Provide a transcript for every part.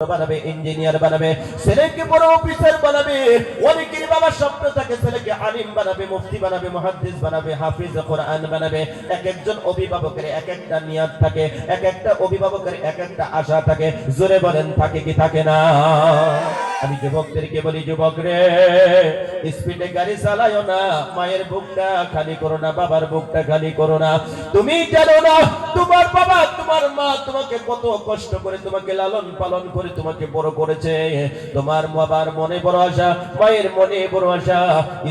বানাবে, ইঞ্জিনিয়ার বানাবে, ছেলেকে বড় অফিসার বানাবে। অনেকের বাবার স্বপ্ন থাকে ছেলেকে আলিম বানাবে, মুফতি বানাবে, মুহাদ্দিস বানাবে, হাফিজ কোরআন বানাবে। এক একজন অভিভাবকের এক একটা নিয়ত থাকে, এক একটা অভিভাবকের এক একটা আশা থাকে। জোরে বলেন থাকে কি থাকে না? আমি যুবকদেরকে বলি, যুবক রে, স্পিডে গাড়ি চালায়ও না, মায়ের বুকটা খালি করো না, বাবার বুকটা খালি করো না। তুমি জানো না তোমার বাবা তোমার মা তোমাকে কত কষ্ট করে তোমাকে লালন পালন করে তোমাকে বড় করেছে। তোমার বাবার মনে বড় আশা, মায়ের মনে বড় আশা।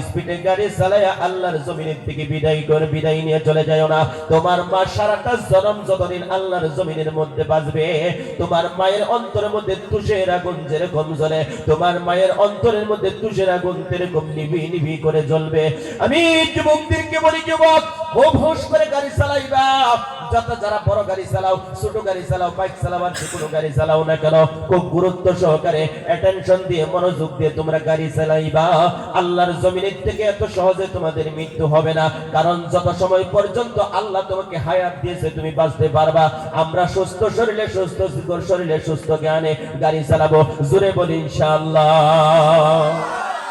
স্পিডে গাড়ি চালায়া আল্লাহর জমিনের থেকে বিদায় নিয়ে চলে যায় না। তোমার মা সারাটা জনম যতদিন আল্লাহর জমিনের মধ্যে বাঁচবে, তোমার মায়ের অন্তরের মধ্যে তুষের আগুন যেরকম জ্বলে, তোমার মায়ের অন্তরের মধ্যে তুষের আগুন যেরকম নিভি নিভি করে জ্বলবে। আমি যুবকদেরকে বলি, যুবক খুব হুঁশ করে গাড়ি চালাইবা। যারা বড় গাড়ি চালাও, ছোট গাড়ি চালাও, বাইক চালাও, আর যে কোনো গাড়ি চালাও না কেন, খুব গুরুত্ব সহকারে অ্যাটেনশন দিয়ে মনোযোগ দিয়ে তোমরা গাড়ি চালাইবা। আল্লাহর জমিনের থেকে এত সহজে তোমাদের মৃত্যু হবে না, কারণ যত সময় পর্যন্ত আল্লাহ তোমাকে হায়াত দিয়েছে তুমি বাঁচতে পারবা। আমরা সুস্থ শরীরে সুস্থ জ্ঞানে গাড়ি চালাবো। জোরে বলি ইনশাআল্লাহ,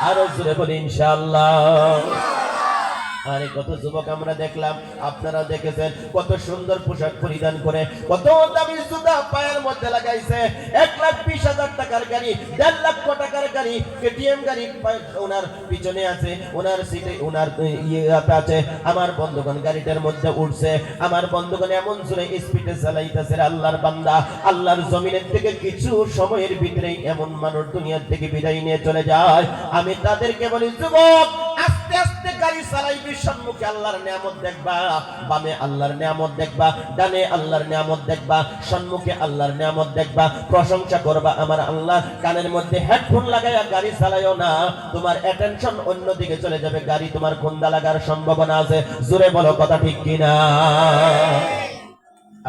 আরো জোরে বলি ইনশাআল্লাহ। আরে কত যুবক আমরা দেখলাম, আপনারা দেখেছেন, কত সুন্দর পোশাক পরিধান করে, কত দামি জুতা পায়ের মধ্যে লাগাইছে। 1,20,000 টাকার গাড়ি, 1.5 লাখ টাকার গাড়ি, কেটিএম গাড়ি ওনার পিছনে আছে, ওনার সিটে ওনার আছে। আমার বন্ধুগণ গাড়িটার মধ্যে উঠছে, আমার বন্ধুগণ এমন জোরে স্পিডে চালাইতেছে। আল্লাহর বান্দা, আল্লাহর জমিনের থেকে কিছু সময়ের ভিতরেই এমন মানুষ দুনিয়ার থেকে বিদায় নিয়ে চলে যায়। আমি তাদেরকে বলি, যুবক আস্তে আস্তে গাড়ি চালাইবি, সম্মুখে আল্লাহর নিয়ামত দেখবা, বামে আল্লাহর নিয়ামত দেখবা, ডানে আল্লাহর নিয়ামত দেখবা, সম্মুখে আল্লাহর নিয়ামত দেখবা, প্রশংসা করবা আমার আল্লাহ। কানের মধ্যে হেডফোন লাগাইয়া গাড়ি চালাইও না, তোমার অ্যাটেনশন অন্যদিকে চলে যাবে, গাড়ি তোমার খুন্দা লাগার সম্ভাবনা আছে। জোরে বলো কথা ঠিক কিনা?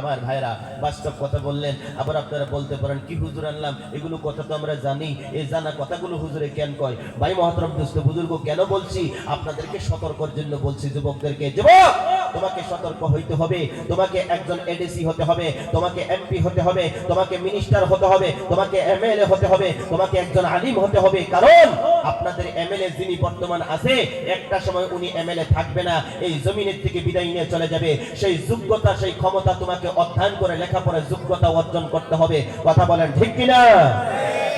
আমার ভাইরা বাস্তব কথা বললেন। আবার আপনারা বলতে পারেন, কি হুজুর আনলাম, এগুলো কথা তো আমরা জানি, এই জানা কথাগুলো হুজুরে কেন কয়? ভাই মহতরম দোস্ত বুজুর্গ, কেন বলছি? আপনাদেরকে সতর্কর জন্য বলছি। যুবকদেরকে, যুবক তোমাকে সতর্ক হইতে হবে। তোমাকে একজন এডিসি হতে হবে, তোমাকে এমপি হতে হবে, তোমাকে মিনিস্টার হতে হবে, তোমাকে এমএলএ হতে হবে, তোমাকে একজন আলিম হতে হবে। কারণ আপনাদের এমএলএ যিনি বর্তমান আছে, একটা সময় উনি এমএলএ থাকবে না, এই জমিনের থেকে বিদায় নিয়ে চলে যাবে। সেই যোগ্যতা, সেই ক্ষমতা তোমাকে অধ্যয়ন করে লেখাপড়া যোগ্যতা অর্জন করতে হবে। কথা বলেন ঠিক কিনা?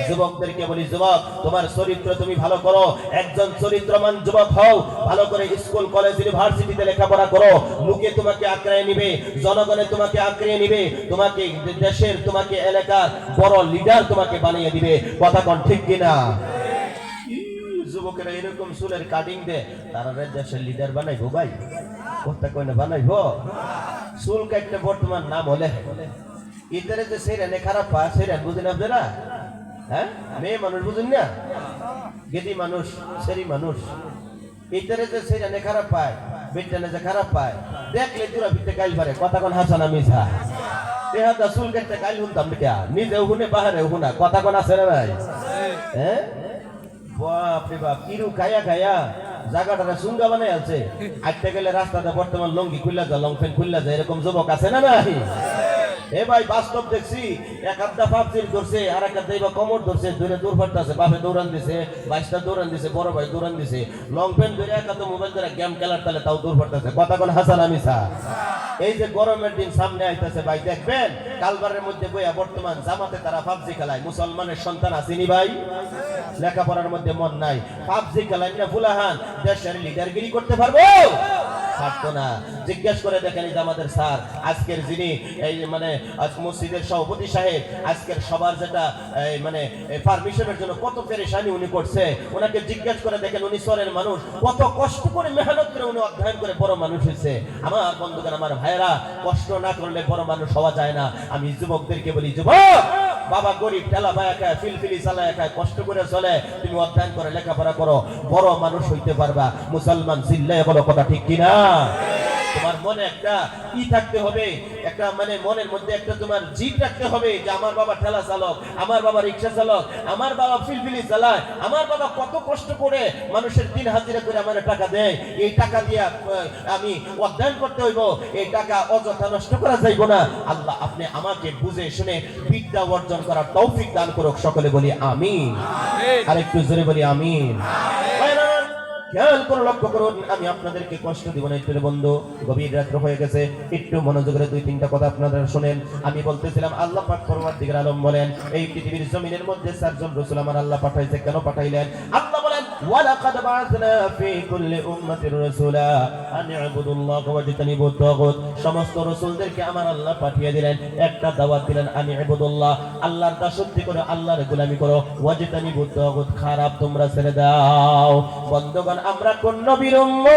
যুবকদেরকে বলি, যুবক তোমার চরিত্র তুমি ভালো করো, একজন চরিত্রবান যুবক হও, ভালো করে স্কুল কলেজ ইউনিভার্সিটিতে লেখাপড়া করো। লোকে তোমাকে আঁকড়ে নিবে, জনগণে তোমাকে আঁকড়ে নিবে, তোমাকে দেশের, তোমাকে এলাকার বড় লিডার তোমাকে বানিয়ে দিবে। কথা কোন ঠিক কিনা? যুবকেরা এরকম চুলের কাটিং দে, তারা দেশের লিডার বানাইবো? ভাই কথা কই না, বানাইবো? চুল কাটতে বর্তমান নাম হলে ইতারে যে সেরানে খারাপ পায়, সেরান বুঝেন আপনারা? হ্যাঁ, মেয়ে মানুষ বুঝেন না, গেদি মানুষ, সেরি মানুষ, ইতারে যে সেরানে খারাপ পায়, বেটানে যে খারাপ পায়, দেখলে তোরা ভিতরে গাইল পারে। কথা কোন হাসানা মিছা? দেহাটা চুল কাটতে গাইল শুনতাম না, নিজেও শুনে বাহারেও শুনা। কথা কোন আছে না ভাই? হ্যাঁ, বাপরে বাপ, কিরু খায়া খায়া জায়গাটা সুন্দর বানাই আছে। আজতে গেলে রাস্তাতে বর্তমান লঙ্গি খুললা যায়, লং প্যান্ট খুললা যায়, এরকম যুবক আছে না নাই? এ ভাই বাস্তব দেখছি, এক আধা পাবজির ধরছে, আর এক আধা কমর ধরছে, ধরে দৌড় ফাটতেছে, বাপে দৌড়ান দিছে, বাইশটা দৌড়ান দিছে, বড় ভাই দৌড়ান দিছে, লং প্যান্ট ধরে এক আধা মোবাইল ধরে গেম খেলার তালে তাও দৌড় ফাটতেছে। কথা কোন হাসান আমিসা? এই যে গরমের দিন সামনে আইতেছে ভাই, দেখবেন কালবারের মধ্যে বইয়া বর্তমান জামাতে তারা পাবজি খেলায়। মুসলমানের সন্তান আসেনি ভাই, লেখাপড়ার মধ্যে মন নাই, পাবজি খেলায় না ফুলাহান, দেশের লিডারগিরি করতে পারবো? পারতো না। জিজ্ঞেস করে দেখেন আমাদের স্যার, আজকের যিনি এই মানে মসজিদের সভাপতি সাহেব, আজকের সবার যেটা মানে পারমিশনের জন্য কত পেরেশানি উনি করছে, ওনাকে জিজ্ঞেস করে দেখেন, উনি সরের মানুষ, কত কষ্ট করে মেহনত করে উনি অধ্যয়ন করে বড় মানুষ হয়েছে। আমার বন্ধুগণ, আমার ভাইয়েরা, কষ্ট না করলে বড় মানুষ হওয়া যায় না। আমি যুবকদেরকে বলি, যুবক বাবা গরিব ঠেলা ভাইয়া খায়, ফিলফিলি চালায় খায়, কষ্ট করে চলে, তুমি অধ্যয়ন করে লেখাপড়া করো, বড় মানুষ হইতে পারবা। মুসলমান জিল্লায় বলো কথা ঠিক কিনা? তোমার মনে একটা থাকতে হবে, একটা মানে মনের মধ্যে একটা তোমার জিদ রাখতে হবে যে আমার বাবা ঠেলা চালক, আমার বাবা রিক্সা চালক, আমার বাবা ফিলফিলি চালায়, আমার বাবা কত কষ্ট করে মানুষের দিন হাজিরা করে আমার টাকা দেয়, এই টাকা দিয়া আমি অধ্যয়ন করতে হইব, এই টাকা অযথা নষ্ট করা যাইব না। আল্লাহ আপনি আমাকে বুঝে শুনে বিদ্যা অর্জন করার তৌফিক দান করুক, সকলে বলি আমিন। আরেকটু জোরে বলি আমিন। খেয়াল করে লক্ষ্য করুন, আমি আপনাদেরকে কষ্ট দিব না একটু বন্ধু, গভীর রাত্র হয়ে গেছে, একটু মনোযোগের দুই তিনটা কথা আপনারা শুনেন। আমি বলতেছিলাম আল্লাহ পাক পরওয়ারদিগার আলম বলেন এই পৃথিবীর জমিনের মধ্যে 4 জন রাসূল আমার আল্লাহ পাঠাইছে। কেন পাঠাইলেন? আল্লাহ বলেন ওয়ালাকাদ বা'আসনা ফি কুল্লি উম্মাতির রাসূলা আন ইবুদুল্লাহ ওয়াজতানিবুত তাগুত। সমস্ত রাসূলদেরকে আমার আল্লাহ পাঠিয়ে দিলেন, একটা দাওয়াত দিলেন আন ইবুদুল্লাহ, আল্লাহর দাসত্ব করো, আল্লাহর গোলামি করো, ওয়াজতানিবুত তাগুত, খারাপ তোমরা ছেড়ে দাও। বন্ধুগণ, আমরা কোন নবীর উম্মত?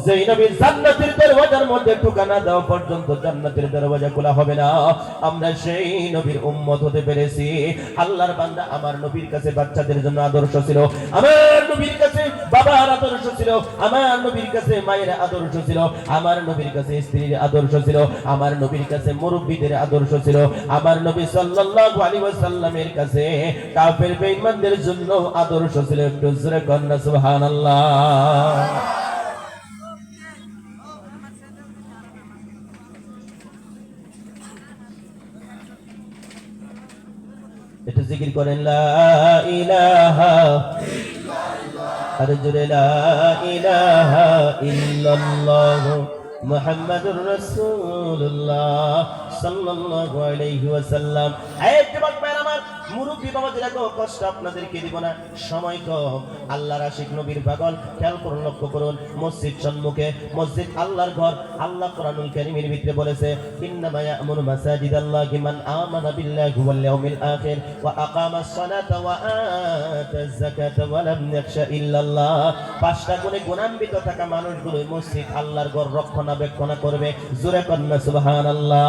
যেই নবী জান্নাতের দরওয়াজার মধ্যে ঢোকানা দেওয়া পর্যন্ত জান্নাতের দরওয়াজা খোলা হবে না, আমরা সেই নবীর উম্মত হতে পেরেছি। আল্লাহর বান্দা, আমার নবীর কাছে বাচ্চাদের জন্য আদর্শ ছিল, আমার নবীর কাছে বাবার আদর্শ ছিল, আমার নবীর কাছে মায়ের আদর্শ ছিল, আমার নবীর কাছে স্ত্রীর আদর্শ ছিল, আমার নবীর কাছে মুরব্বীদের আদর্শ ছিল, আমার নবী সাল্লাল্লাহু আলাইহি ওয়াসাল্লামের কাছে কাফের বেঈমানদের জন্য আদর্শ ছিল। একটু জোরে কন্না সুবহানাল্লাহ। একটু জিকির করেন লা ইলাহা ইল্লাল্লাহ, আর জোরে লা ইলাহা ইল্লাল্লাহ মুহাম্মাদুর রাসূলুল্লাহ সাল্লাল্লাহু আলাইহি ওয়াসাল্লাম। এই যুবক ভাইরা আমার, মুরব্বি বাবাদের এত কষ্ট আপনাদেরকে দিব না, সময় কম। আল্লাহর আশিক নবীর পাগল, খেয়াল করুন, লক্ষ্য করুন, মসজিদ সম্মুখে, মসজিদ আল্লাহর ঘর। আল্লাহ কোরআনুল কারীমের ভিতরে বলেছে ইন্নামা ইয়া'মুরু মাসাজিদাল্লাহি মান আমানা বিল্লাহি ওয়াল ইয়াউমিল আখির ওয়া আকামাস সালাতা ওয়া আতাজ যাকাতা ওয়া লাম ইয়াখশা ইল্লাল্লাহ। 5টা গুণে গুণান্বিত থাকা মানুষগুলো মসজিদ আল্লাহর ঘর রক্ষণাবেক্ষণ করবে। জোরে কন্না সুবহানাল্লাহ।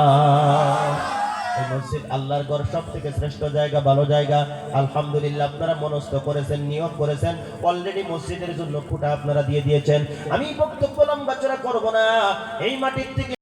এই মসজিদ আল্লাহর ঘর সব থেকে শ্রেষ্ঠ জায়গা, ভালো জায়গা। আলহামদুলিল্লাহ, আপনারা মনস্থ করেছেন, নিয়োগ করেছেন, অলরেডি মসজিদের জন্য খুঁটা আপনারা দিয়ে দিয়েছেন। আমি বক্তব্য লম্বা চড়া করব না, এই মাটির থেকে